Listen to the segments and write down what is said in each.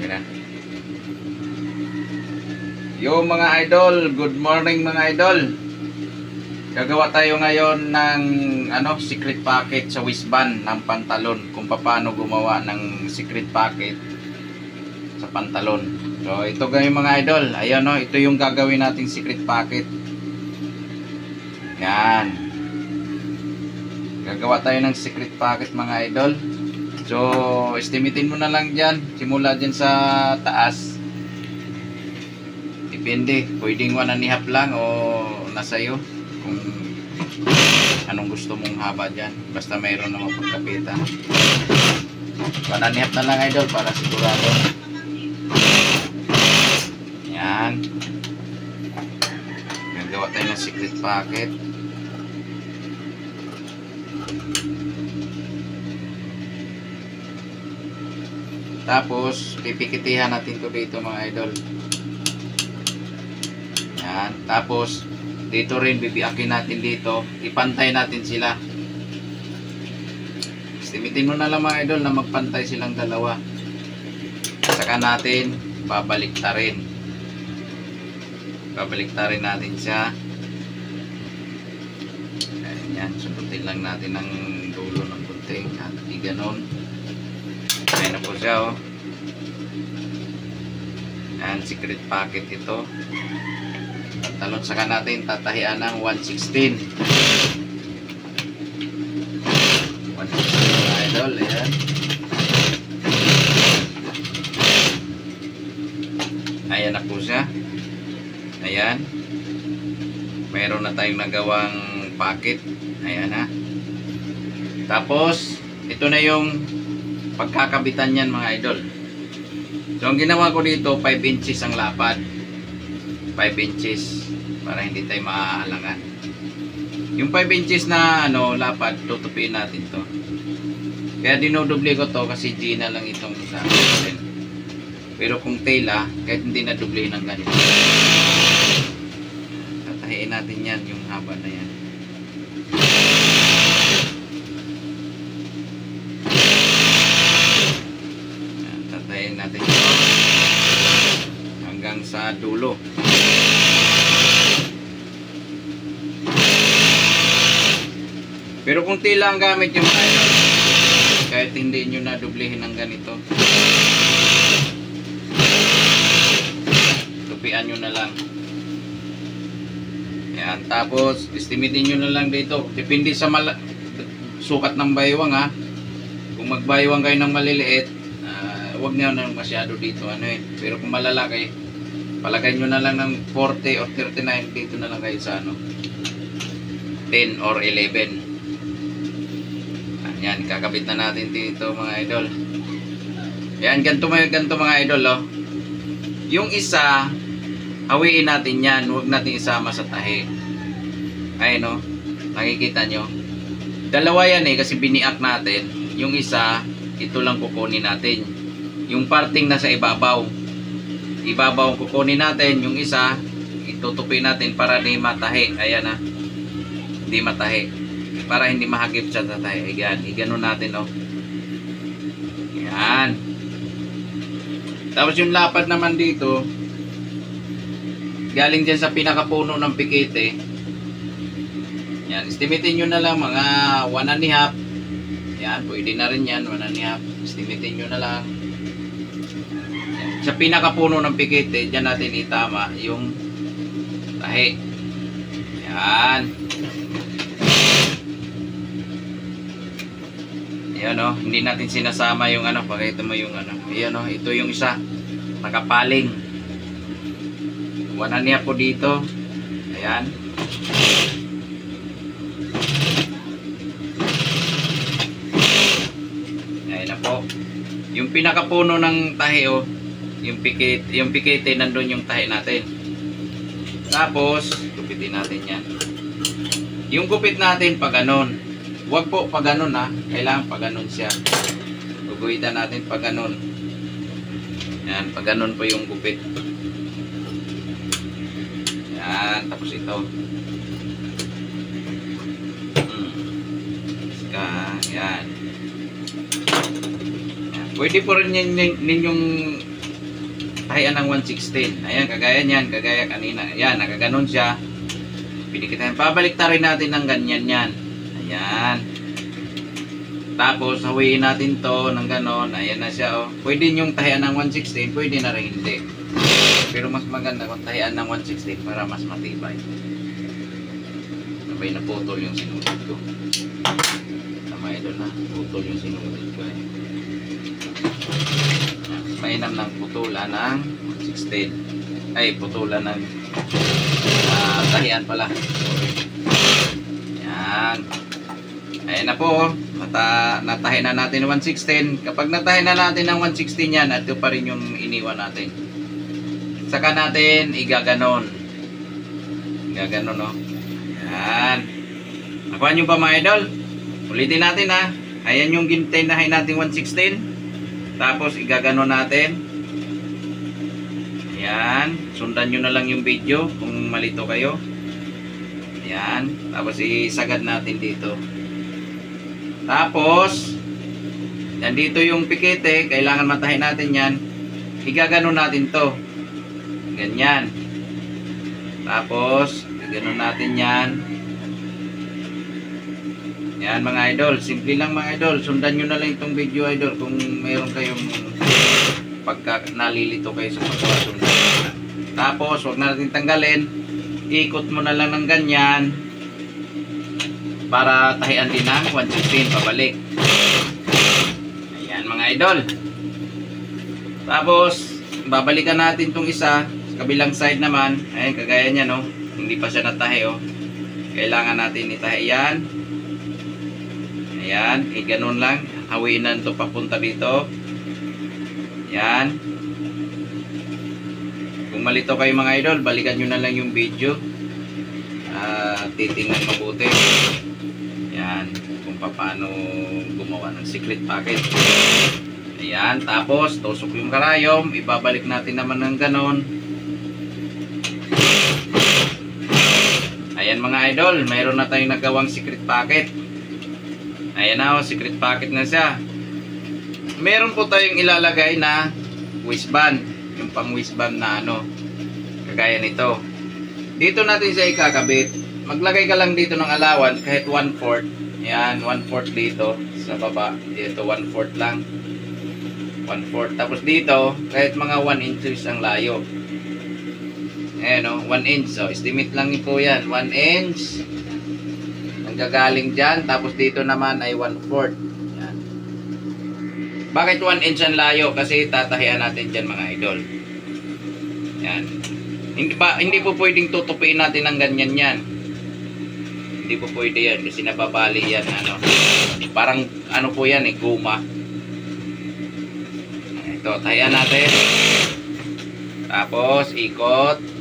Yan. Yo mga idol, good morning mga idol. Gagawa tayo ngayon ng secret pocket sa waistband ng pantalon, kung paano gumawa ng secret pocket sa pantalon. So ito gawin mga idol. Ayan ito yung gagawin nating secret pocket. Yan. Gagawa tayo ng secret pocket mga idol. So estimatein mo na lang diyan, simula diyan sa taas. Depende, pwedeng 1.5 lang o nasa iyo kung anong gusto mong haba dyan. Basta mayroon na mapagkapitan. 1.5 na lang idol para sigurado. Yan. Gagawa tayo ng secret pocket. Tapos pipikitihan natin to dito mga idol. Yan. Tapos dito rin bibiakin natin dito, ipantay natin sila. Estimatein mo na lang mga idol na magpantay silang dalawa. Saka natin babaliktarin natin siya. Ayan, sundutin lang natin ang dulo ng kunting at ganon. Ayan na po siya Ayan, secret pocket ito. Pantalon, saka natin tatahian ng 116 mga idol. Ayan. Ayan na po siya. Ayan. Mayroon na tayong nagawang pocket. Ayan ha. Tapos ito na yung pagkakabitan yan mga idol. So ang ginawa ko dito, 5 inches ang lapad. 5 inches para hindi tayo maaalangan. Yung 5 inches na lapad, tutupiin natin to. Kaya dinodoble ko to kasi G na lang itong sa akin. Pero kung tela, kahit hindi na doble ng ganito, tatahiin natin yan, yung haba na yan. Tatahiin natin ito hanggang sa dulo. Pero kung tila ang gamit yung mga idol, kahit hindi nyo na dublehin ng ganito, tupian nyo na lang. Yan. Tapos estimatein nyo na lang dito, depende sa sukat ng baywang ha. Kung magbaywang kayo ng maliliit, huwag nyo na masyado dito pero kung malalaki, palagay nyo na lang ng 40 or 39, dito na lang kayo sa 10 or 11. Yan, kakabit na natin dito mga idol. Yan, ganito mga idol Yung isa, hawiin natin yan, huwag natin isama sa tahi. Ayun nakikita nyo. Dalawa yan kasi biniak natin. Yung isa, ito lang kukunin natin. Yung parting nasa ibabaw ang kukunin natin. Yung isa, itutupi natin para di matahi. Ayan hindi matahi, para hindi mahagip siya sa tahi. Ayan, iganon natin Ayan. Tapos yung lapad naman dito, galing dyan sa pinakapuno ng pikete. Yan, estimatein nyo na lang mga 1.5. Yan, pwede na rin yan, 1.5. Estimatein nyo na lang. Yan. Sa pinakapuno ng pikete, dyan natin itama yung tahi. Yan. Ayan hindi natin sinasama yung pakita mo yung ayan ito yung isa, nakapaling. 1.5 po dito. Ayan. Ayan na po. Yung pinakapuno ng tahi yung pikete nandun yung tahi natin. Tapos gupitin natin yan. Yung gupit natin pag ganon. Huwag po pag ganon kailangan pag ganon siya. Guguhitan natin pag ganon. Yan, pag ganon po yung gupit. Yan, tapos ito. Yan. Pwede po rin ninyong tahian ng 116. Ayan, kagaya niyan, kagaya kanina. Ayan, nakaganon siya. Pinikitahin. Pabalik ta rin natin ng ganyan yan. Ayan. Tapos, hawiin natin to ng ganon. Ayan na siya, oh. Pwede yung tahian ng 116, pwede na rin hindi. Pero mas maganda kung tahian ng 116 para mas matibay. Sabay na putol yung sinulid ko. Tama ito na. Putol yung sinulid ko. Mainam ng putulan ng 116. Ay, putulan ng tahian pala. Sorry. Yan. Ayan na po. Natahi na natin 116. Kapag natahi na natin ng 116 yan, ito pa rin yung iniwan natin. Saka natin igaganon. Igaganon, no? Ayan. Nakuha nyo ba mga idol? Ulitin natin, ha. Ayan yung gintinahin natin 116. Tapos igaganon natin. Ayan. Sundan nyo na lang yung video kung malito kayo. Ayan. Tapos isagad natin dito. Tapos nandito yung pikete. Kailangan matahin natin yan. Igaganon natin to. Ganyan. Tapos igaganon natin yan. Yan mga idol. Simple lang mga idol. Sundan nyo na lang itong video idol. Kung mayroon kayong pagka nalilito kayo sa paggawa, sundan. Tapos huwag natin tanggalin. Ikot mo na lang ng ganyan para tahian din ng 116 pabalik. Ayan mga idol. Tapos babalikan natin itong isa sa kabilang side naman. Ayan, kagaya niya, no. Hindi pa siya natahi, oh. Kailangan natin itahi yan. Ayan, ganun lang. Hawiin na ito papunta dito. Ayan. Kung malito kayo mga idol, balikan nyo na lang yung video. Titingnan mabuti. Ayan, kung paano gumawa ng secret packet. Ayan, tapos tusok yung karayom. Ibabalik natin naman ng ganon. Ayan mga idol, mayroon na tayong nagawang secret packet. Ayan na, oh, secret packet na siya. Meron po tayong ilalagay na waistband. Yung pang waistband na ano, kagaya nito. Dito natin siya ikakabit. Maglagay ka lang dito ng allowance kahit 1/4. Ayan, 1/4 dito sa baba. Dito 1/4 lang. 1/4. Tapos dito, kahit mga 1 inches ang layo. Ayan, oh, 1 inch. So, estimate lang po yan. 1 inch. Ang gagaling dyan. Tapos dito naman ay 1/4. Ayan. Bakit 1 inch ang layo? Kasi tatahian natin dyan mga idol. Ayan. Hindi po pwedeng tutupiin natin ng ganyan yan. Hindi po pwede yan. Kasi nababali yan. Ano. Parang ano po yan eh. Guma. Ito, tahian natin. Tapos, ikot.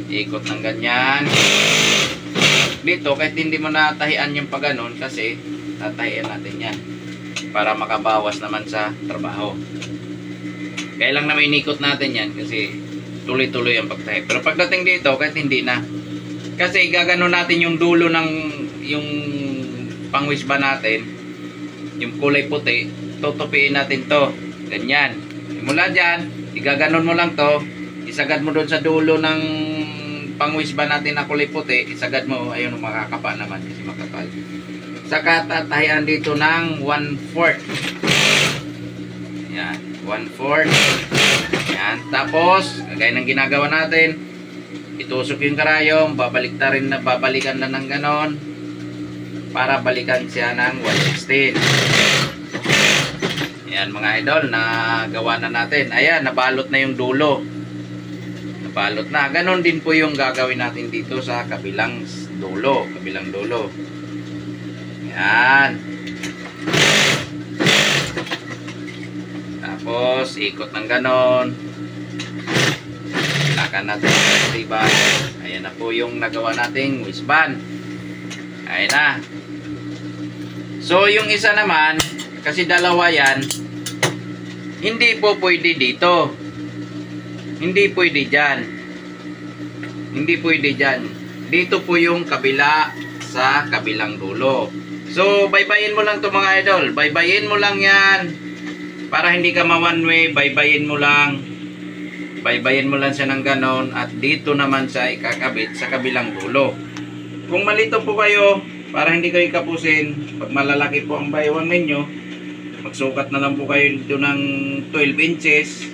Ikot ng ganyan. Dito, kahit hindi mo natahian yung paganon, kasi tatahian natin yan. Para makabawas naman sa trabaho. Kaya lang naman inikot natin yan, kasi tuloy-tuloy ang pagtahi. Pero pagdating dito, kahit hindi na. Kasi gaganon natin yung dulo ng yung pangwis ba natin, yung kulay puti, tutupiin natin to. Ganyan. Mula dyan, igaganon mo lang to, isagad mo doon sa dulo ng pangwis ba natin na kulay puti, isagad mo, ayun, makakapa naman kasi makapal. Saka tatahian dito ng 1/4. Yan, 1/4. Yan, tapos gaya ng ginagawa natin, itusok yung karayom, babalikan na ng ganon para balikan siya ng 116. Ayan mga idol, nagawa na natin. Ayan, nabalot na yung dulo. Nabalot na. Ganon din po yung gagawin natin dito sa kabilang dulo. Kabilang dulo. Ayan. Tapos, ikot ng ganon. Lakan natin. Diba? Ayan na po yung nagawa nating waistband. Ayan na. So, yung isa naman, kasi dalawa yan, hindi po pwede dito. Hindi pwede dyan. Hindi pwede dyan. Dito po yung kabila sa kabilang dulo. So, baybayin mo lang to mga idol. Baybayin mo lang yan. Para hindi ka ma one way, baybayin mo lang. baybayin mo lang siya ng ganon at dito naman siya ikakabit sa kabilang dulo. Kung malito po kayo, para hindi kayo kapusin, pag malalaki po ang baywang ninyo, magsukat na lang po kayo dito ng 12 inches.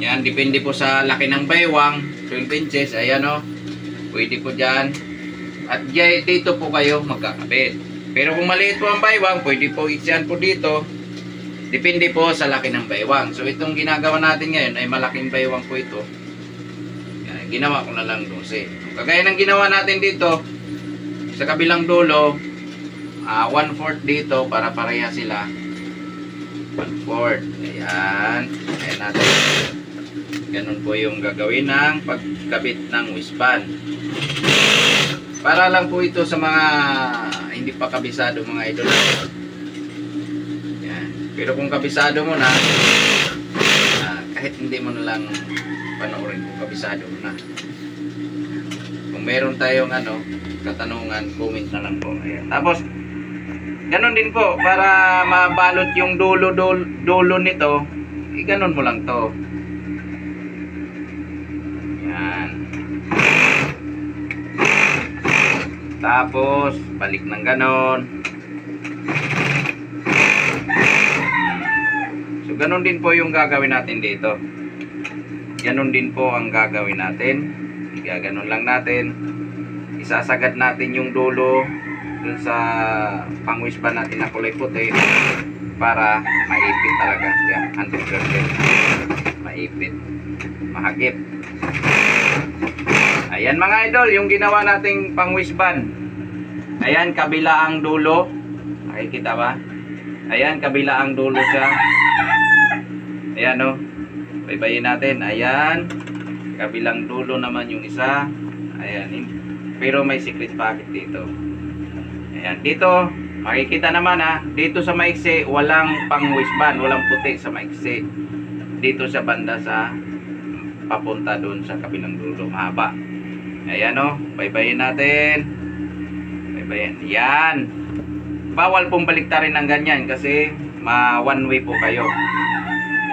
Yan, depende po sa laki ng baywang. 12 inches, ayan o. Pwede po dyan. At dito po kayo magkakabit. Pero kung maliit po ang baywang, pwede po isyan po dito. Depende po sa laki ng baywang. So itong ginagawa natin ngayon ay malaking baywang po ito. Yan, ginawa ko na lang 12. Kagaya ng ginawa natin dito, sa kabilang dulo, 1/4 dito para pareha sila. 1/4. Ayan. Ayan natin. Ganun po yung gagawin ng pagkabit ng waistband. Para lang po ito sa mga hindi pa kabisado mga idol. Yan. Pero kung kabisado mo na, kahit hindi mo na lang panoorin kung kabisado mo na. Kung meron tayong katanungan, comment na lang po. Ayan. Tapos, ganun din po, para mabalot yung dulo nito, ganun mo lang to. Yan. Tapos, balik ng ganon. So, ganon din po yung gagawin natin dito. Ganon din po ang gagawin natin. Gaganon lang natin. Isasagad natin yung dulo dun sa pang-waistband natin na kulay puti para maipit talaga. Yan, 100%. Maipit. Mahagip. Ayan mga idol, yung ginawa nating pang-waistband. Ayan, kabila ang dulo. Nakikita ba? Ayan, kabila ang dulo siya. Ayan o. Baybayin natin. Ayan. Kabilang dulo naman yung isa. Ayan. Pero may secret pocket dito. Ayan. Dito, makikita naman dito sa maiksi, walang pang-waistband. Walang puti sa maiksi. Dito sa banda sa papunta doon sa kabilang dulo. Mahaba. Ayan o, baybayin natin. Baybayin. Yan. Bawal pong baliktarin ng ganyan kasi one way po kayo.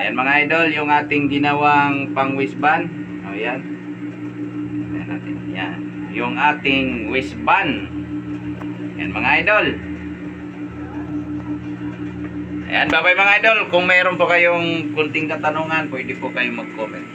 Ayan mga idol, yung ating ginawang pang waistband. O yan. Ayan natin. Yan. Yung ating waistband. Ayan mga idol. Ayan, bye bye mga idol. Kung mayroon po kayong kunting katanungan, pwede po kayong mag-comment.